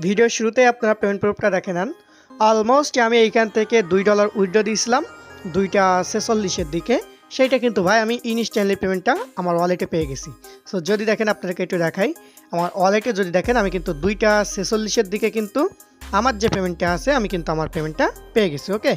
ভিডিওর শুরুতে আপনারা পেমেন্ট প্রুফটা দেখে নেন। অলমোস্ট আমি এইখান থেকে $2 উইথড্র দিয়েছিলাম 2টা 46-এর দিকে। সেইটা কিন্তু ভাই আমি ইনস্ট্যান্টলি পেমেন্টটা আমার ওয়ালেটে পেয়ে গেছি। সো যদি দেখেন আপনাদেরকে একটু দেখাই, আমার ওয়ালেটে যদি দেখেন আমি কিন্তু 2টা 46-এর দিকে কিন্তু আমার যে পেমেন্টটা আছে আমি কিন্তু আমার পেমেন্টটা পেয়ে গেছি। ওকে,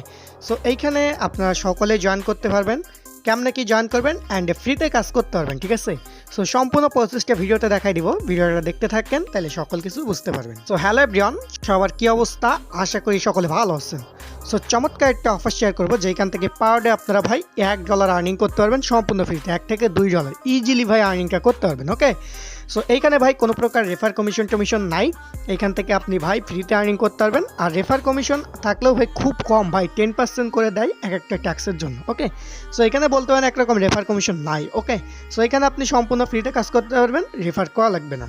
সো এইখানে আপনারা সকলে জয়েন করতে পারবেন। কেমনে কি জয়েন করবেন অ্যান্ড ফ্রিতে কাজ করতে পারবেন, ঠিক আছে। সো সম্পূর্ণ প্রসেসটা ভিডিওতে দেখাই দিব, ভিডিওটা দেখতে থাকেন তাহলে সকল কিছু বুঝতে পারবেন। সো হ্যালো এভরিওয়ান, সবার কি অবস্থা? আশা করি সকলে ভালো আছেন। সো চমৎকার একটা অফার শেয়ার করবো যেখান থেকে পার ডে আপনারা ভাই $1 আর্নিং করতে পারবেন সম্পূর্ণ ফ্রিতে। $1 থেকে $2 ইজিলি ভাই আর্নিংটা করতে পারবেন। ওকে, সো এইখানে ভাই কোনো প্রকার রেফার কমিশন টমিশন নাই। এইখান থেকে আপনি ভাই ফ্রিতে আর্নিং করতে পারবেন। আর রেফার কমিশন থাকলেও ভাই খুব কম, ভাই 10% করে দেয় এক একটা ট্যাক্সের জন্য। ওকে, সো এখানে বলতে পারেন একরকম রেফার কমিশন নাই। ওকে, সো এখানে আপনি সম্পূর্ণ ফ্রিতে কাজ করতে পারবেন, রেফার করা লাগবে না।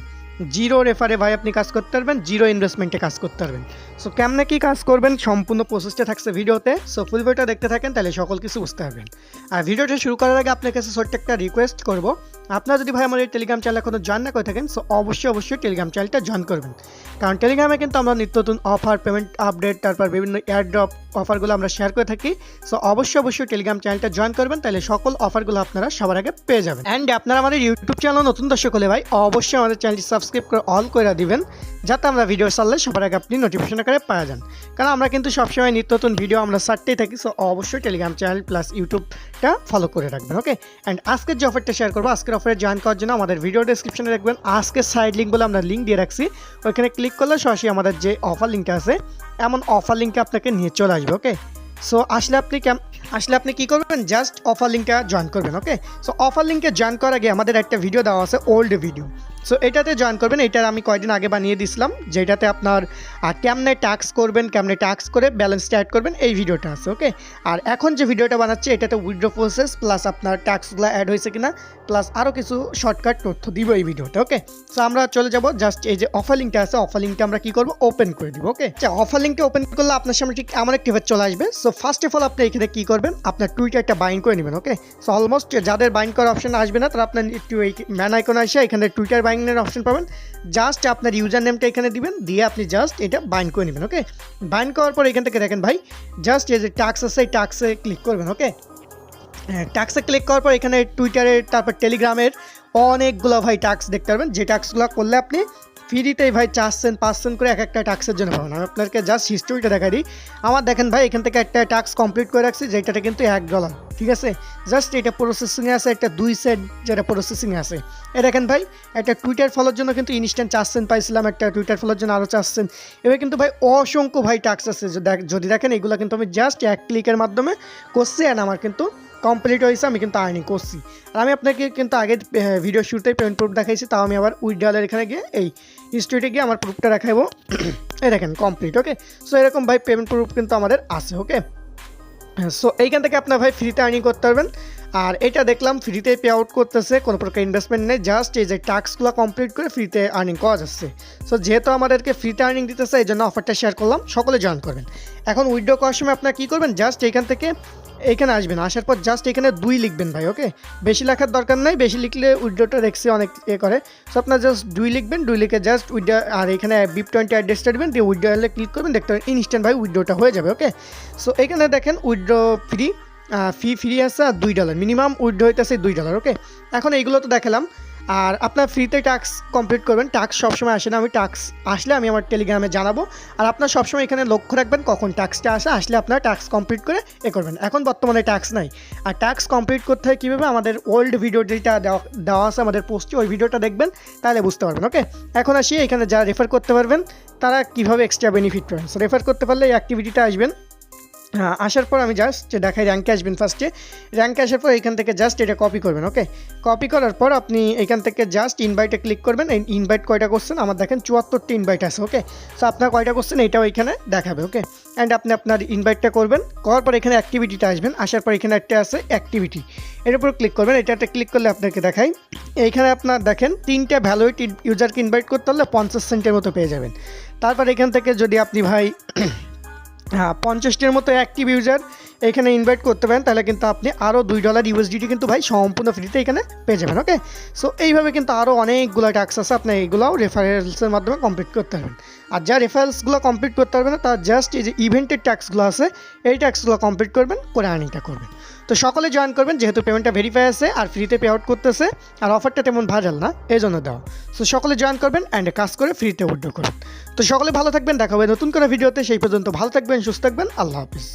জিরো রেফারে ভাই আপনি কাজ করতে পারবেন, জিরো ইনভেস্টমেন্টে কাজ করতে পারবেন। সো কেমনে কি কাজ করবেন সম্পূর্ণ প্রসেসটা থাকছে ভিডিওতে। সো ফুল ভিডিওটা দেখতে থাকেন তাহলে সকল কিছু বুঝতে পারবেন। আর ভিডিওটা শুরু করার আগে আপনার কাছে ছোট্ট একটা রিকোয়েস্ট করবো, আপনারা যদি ভাই আমার এই টেলিগ্রাম চ্যানেল এখনো জয়েন না করে থাকেন সো অবশ্যই টেলিগ্রাম চ্যানেলটা জয়েন করবেন। কারণ টেলিগ্রামে কিন্তু আমরা নিত্য নতুন অফার, পেমেন্ট আপডেট, তারপর বিভিন্ন এয়ারড্রপ অফারগুলো আমরা শেয়ার করে থাকি। সো অবশ্যই টেলিগ্রাম চ্যানেলটা জয়েন করবেন, তাহলে সকল অফারগুলো আপনারা সবার আগে পেয়ে যাবেন। অ্যান্ড আপনারা আমাদের ইউটিউব চ্যানেল নতুন দর্শক হলে ভাই অবশ্যই আমাদের চ্যানেলটি সাবস্ক্রাইব করে অল করে দিবেন, যাতে আমরা ভিডিও ছাড়লে সবার আগে আপনি নোটিফিকেশন আকারে পাওয়া যান। কারণ আমরা কিন্তু সবসময় নিত্য নতুন ভিডিও আমরা ছাড়তেই থাকি। সো অবশ্যই টেলিগ্রাম চ্যানেল প্লাস ইউটিউবটা ফলো করে রাখবেন। ওকে, অ্যান্ড আজকের যে অফারটা শেয়ার করবো, আজকের অফারে জয়েন করার জন্য আমাদের ভিডিও ডেসক্রিপশনে রাখবেন আজকের সাইড লিঙ্ক বলে আমরা লিঙ্ক দিয়ে রাখছি। ওইখানে ক্লিক করলে সরাসরি আমাদের যে অফার লিঙ্কটা আছে এমন অফার লিঙ্কে আপনাকে নিয়ে চলে আসবে। ওকে, সো আসলে আপনি কি করবেন, জাস্ট অফার লিঙ্কটা জয়েন করবেন। ওকে, সো অফার লিঙ্কে জয়েন করার আগে আমাদের একটা ভিডিও দেওয়া আছে, ওল্ড ভিডিও। সো এটাতে জয়েন করবেন। এটার আমি কয়েকদিন আগে বানিয়ে দিয়েছিলাম, যেটাতে আপনার কেমনে ট্যাক্স করবেন, কেমনে ট্যাক্স করে ব্যালেন্সটা অ্যাড করবেন, এই ভিডিওটা আছে। ওকে, আর এখন যে ভিডিওটা বানাচ্ছি এটাতে উইথড্র প্রসেস প্লাস আপনার ট্যাক্সগুলো অ্যাড হয়েছে কিনা প্লাস আরও কিছু শর্টকাট তথ্য দিব এই ভিডিওতে। ওকে, সো আমরা চলে যাব, জাস্ট এই যে অফার লিঙ্কটা আছে অফার লিঙ্কটা আমরা কি করবো, ওপেন করে দিব। ওকে, আচ্ছা অফার লিঙ্কটা ওপেন করলে আপনার সামনে ঠিক এমন একটা পেজ চলে আসবে। সো ফার্স্ট অফ অল আপনি এখানে কি করবেন, আপনার টুইটারটা বাইন্ড করে নেবেন। ওকে, সো অলমোস্ট যাদের বাইন্ড করার অপশন আসবে না তারা আপনার একটু এই ম্যান আইকনে আসে এখানে টুইটার বাইন্ডের অপশন পাবেন। জাস্ট আপনার ইউজার নেমটা এখানে দিবেন, দিয়ে আপনি জাস্ট এটা বাইন্ড করে নেবেন। ওকে, বাইন্ড করার পর এখান থেকে দেখেন ভাই জাস্ট এই যে ট্যাক্স আছে এই ট্যাক্সে ক্লিক করবেন। ওকে, ট্যাক্সে ক্লিক করার পর এখানে টুইটারের তারপর টেলিগ্রামের অনেকগুলো ভাই ট্যাক্স দেখতে পারবেন, যে ট্যাক্সগুলো করলে আপনি ফ্রিতেই ভাই 4 সেন্ট 5 সেন্ট করে এক একটা ট্যাক্সের জন্য পাবেন। আমি আপনাকে জাস্ট হিস্টোরিটা দেখাই দিই। আমার দেখেন ভাই এখান থেকে একটা ট্যাক্স কমপ্লিট করে রাখছি, যেটাতে কিন্তু $1, ঠিক আছে। জাস্ট এটা প্রসেসিংয়ে আছে, একটা 2 সেন্ট যেটা প্রসেসিংয়ে আছে। এ দেখেন ভাই একটা টুইটার ফলোর জন্য কিন্তু ইনস্ট্যান্ট 4 সেন্ট পাইছিলাম, একটা টুইটার ফলোর জন্য আরও 4 সেন্ট। এবার কিন্তু ভাই অসংখ্য ভাই ট্যাক্স আছে, যদি দেখেন এগুলো কিন্তু আমি জাস্ট এক ক্লিকের মাধ্যমে করছি অ্যান্ড আমার কিন্তু কমপ্লিট হয়েছে, আমি কিন্তু আর্নিং করছি। আর আমি আপনাকে কিন্তু আগে ভিডিও শুরুতেই পেমেন্ট প্রুফ দেখাইছি, তাও আমি আবার উইথড্রয়ালের এখানে গিয়ে এই হিস্ট্রিতে গিয়ে আমার প্রুফটা দেখাবো। এই দেখেন কমপ্লিট। ওকে, সো এরকম ভাই পেমেন্ট প্রুফ কিন্তু আমাদের আছে। ওকে, সো এইখান থেকে আপনার ভাই ফ্রিতে আর্নিং করতে পারবেন। আর এটা দেখলাম ফ্রিতে পে আউট করতেছে, কোনো প্রকার ইনভেস্টমেন্ট নেই, জাস্ট এই যে টাস্কগুলো কমপ্লিট করে ফ্রিতে আর্নিং করা যাচ্ছে। সো যেহেতু আমাদেরকে ফ্রিতে আর্নিং দিতেছে এই জন্য অফারটা শেয়ার করলাম, সকলে জয়েন করবেন। এখন উইথড্র করার সময় আপনার কী করবেন, জাস্ট এইখান থেকে এইখানে আসবেন, আসার পর জাস্ট এখানে 2 লিখবেন ভাই। ওকে, বেশি লেখার দরকার নেই, বেশি লিখলে উইথড্রটা দেখছি অনেক করে। সো আপনার জাস্ট 2 লিখবেন, 2 লিখে জাস্ট উইথড্র, আর এখানে BIP20 অ্যাড্রেসটা দেবেন, দিয়ে উইথড্রলে ক্লিক করবেন, দেখতে পাবেন ইনস্ট্যান্ট ভাই উইথড্রটা হয়ে যাবে। ওকে, সো এখানে দেখেন উইথড্র ফ্রি আছে আর $2 মিনিমাম উইথড্র হইতেছে $2। ওকে, এখন এইগুলো তো দেখালাম। আর আপনার ফ্রিতে টাস্ক কমপ্লিট করবেন, টাস্ক সবসময় আসে না, আমি টাস্ক আসলে আমি আমার টেলিগ্রামে জানাবো। আর আপনার সবসময় এখানে লক্ষ্য রাখবেন কখন টাস্কটা আসলে আপনার টাস্ক কমপ্লিট করে করবেন। এখন বর্তমানে টাস্ক নাই, আর টাস্ক কমপ্লিট করতে হয় কীভাবে, আমাদের ওল্ড ভিডিও যেটা দেওয়া আছে আমাদের পোস্টে, ওই ভিডিওটা দেখবেন তাহলে বুঝতে পারবেন। ওকে, এখন আসি এখানে যারা রেফার করতে পারবেন তারা কীভাবে এক্সট্রা বেনিফিট পাবেন। সো রেফার করতে পারলে এই অ্যাক্টিভিটিটা আসবেন। হ্যাঁ, আসার পর আমি জাস্ট দেখাই র্যাঙ্কে আসবেন। ফার্স্টে র্যাঙ্কে আসার পর এখান থেকে জাস্ট এটা কপি করবেন। ওকে, কপি করার পর আপনি এখান থেকে জাস্ট ইনভাইটে ক্লিক করবেন। এই ইনভাইট কয়টা করছেন, আমার দেখেন 74টা ইনভাইট আছে। ওকে, সো আপনার কয়টা করছেন এটাও এখানে দেখাবে। ওকে, অ্যান্ড আপনি আপনার ইনভাইটটা করবেন, করার পর এখানে অ্যাক্টিভিটিটা আসবেন। আসার পর এখানে একটা আছে অ্যাক্টিভিটি, এর উপর ক্লিক করবেন। এটাতে ক্লিক করলে আপনাকে দেখাই, এইখানে আপনার দেখেন 3টা ভ্যালিড ইউজারকে ইনভাইট করতে হলে 50 সেন্টের মতো পেয়ে যাবেন। তারপর এখান থেকে যদি আপনি ভাই 50টির মতো অ্যাক্টিভ ইউজার এখানে ইনভাইট করতে পারেন, তাহলে কিন্তু আপনি আরও $2 ইউএসডিটি কিন্তু ভাই সম্পূর্ণ ফ্রিতে এখানে পেয়ে যাবেন। ওকে, সো এইভাবে কিন্তু আরও অনেকগুলো ট্যাক্স আছে, আপনি এইগুলোও রেফারেলসের মাধ্যমে কমপ্লিট করতে পারবেন। আর যা রেফারেলসগুলো কমপ্লিট করতে পারবেন না, তার জাস্ট এই যে ইভেন্টের ট্যাক্সগুলো আছে, এই ট্যাক্সগুলো কমপ্লিট করবেন, করে আর্নিংটা করবেন। তো সকলে জয়েন করবেন, যেহেতু পেমেন্টটা ভেরিফাই আছে আর ফ্রিতে পে আউট করতেছে, আর অফারটা তেমন ভাইরাল না, এই জন্য দেওয়া। সো সকলে জয়েন করবেন অ্যান্ড কাজ করে ফ্রিতে উইথড্র করবেন। তো সকলে ভালো থাকবেন, দেখা হবে নতুন করে ভিডিওতে। সেই পর্যন্ত ভালো থাকবেন, সুস্থ থাকবেন, আল্লাহ হাফিজ।